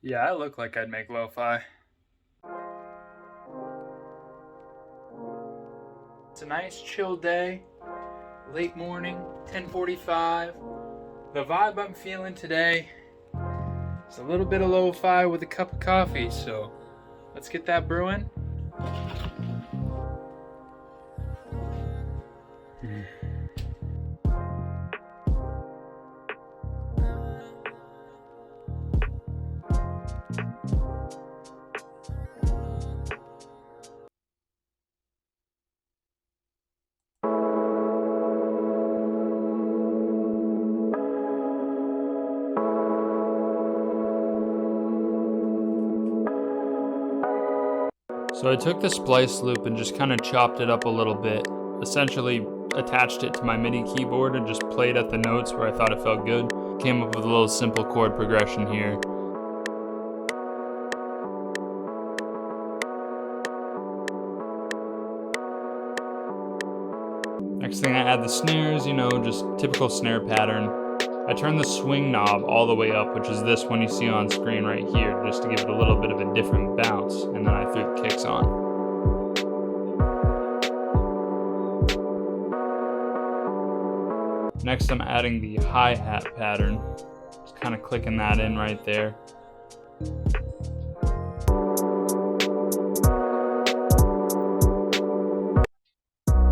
Yeah, I look like I'd make lo-fi. It's a nice chill day, late morning, 10:45. The vibe I'm feeling today is a little bit of lo-fi with a cup of coffee, so let's get that brewing. So I took the splice loop and just kind of chopped it up a little bit, essentially attached it to my MIDI keyboard and just played at the notes where I thought it felt good. Came up with a little simple chord progression here. Next thing I add the snares, just typical snare pattern. I turn the swing knob all the way up, which is this one you see on screen right here, just to give it a little bit of a different bounce, and then I threw the kicks on. Next I'm adding the hi-hat pattern, just kind of clicking that in right there.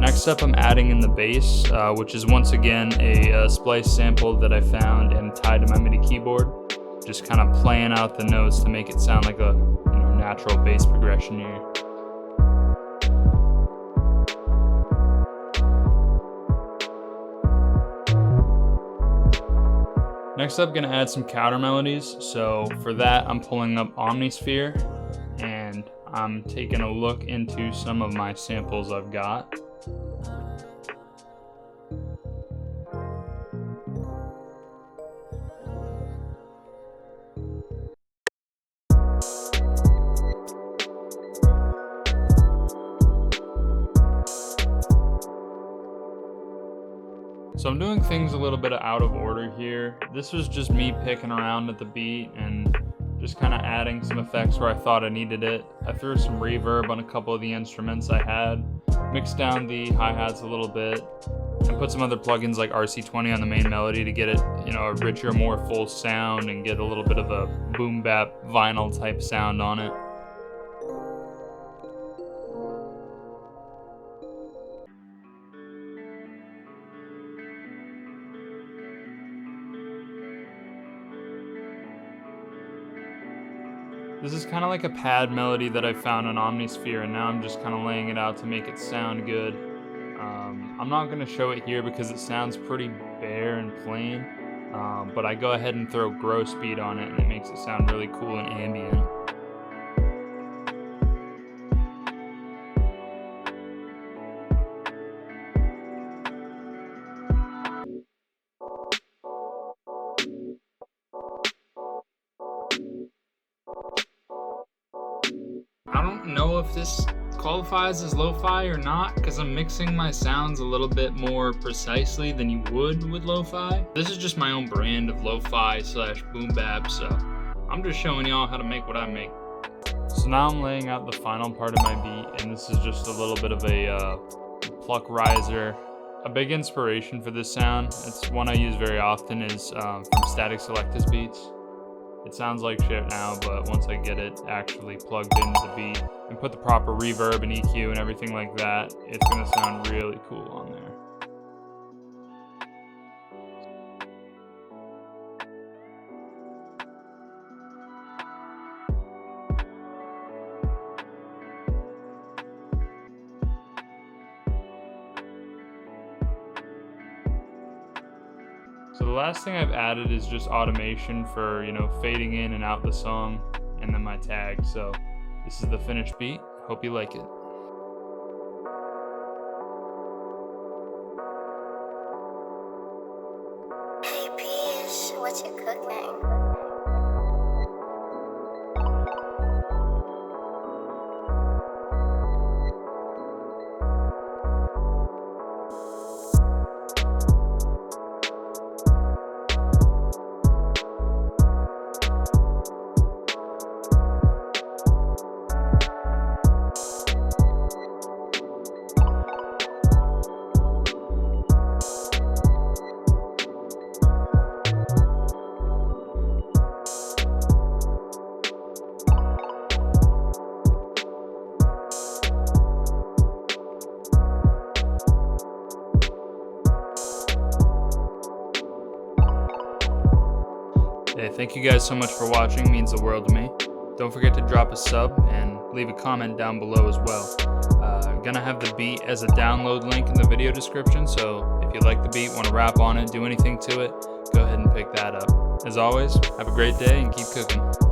Next up I'm adding in the bass, which is once again a splice sample that I found and tied to my MIDI keyboard. Just kind of playing out the notes to make it sound like a natural bass progression here. Next up, gonna add some counter melodies. So for that, I'm pulling up Omnisphere and I'm taking a look into some of my samples I've got. So I'm doing things a little bit out of order here. This was just me picking around at the beat and just kind of adding some effects where I thought I needed it. I threw some reverb on a couple of the instruments I had, mixed down the hi-hats a little bit, and put some other plugins like RC20 on the main melody to get it, a richer, more full sound and get a little bit of a boom bap vinyl type sound on it. This is kind of like a pad melody that I found on Omnisphere, and now I'm just kind of laying it out to make it sound good. I'm not going to show it here because it sounds pretty bare and plain, but I go ahead and throw grow speed on it and it makes it sound really cool and ambient. I don't know if this qualifies as lo-fi or not because I'm mixing my sounds a little bit more precisely than you would with lo-fi. This is just my own brand of lo-fi slash boom bap, so I'm just showing y'all how to make what I make. So now I'm laying out the final part of my beat, and this is just a little bit of a pluck riser. A big inspiration for this sound, it's one I use very often, is from Static Selecta's beats. It sounds like shit now, but once I get it actually plugged into the beat and put the proper reverb and EQ and everything like that, it's gonna sound really cool on there. So the last thing I've added is just automation for, fading in and out the song, and then my tag. So this is the finished beat. Hope you like it. Hey Pich, what you cooking? Hey, thank you guys so much for watching. It means the world to me. Don't forget to drop a sub and leave a comment down below as well. I'm gonna have the beat as a download link in the video description, so if you like the beat, want to rap on it, do anything to it, go ahead and pick that up. As always, have a great day and keep cooking.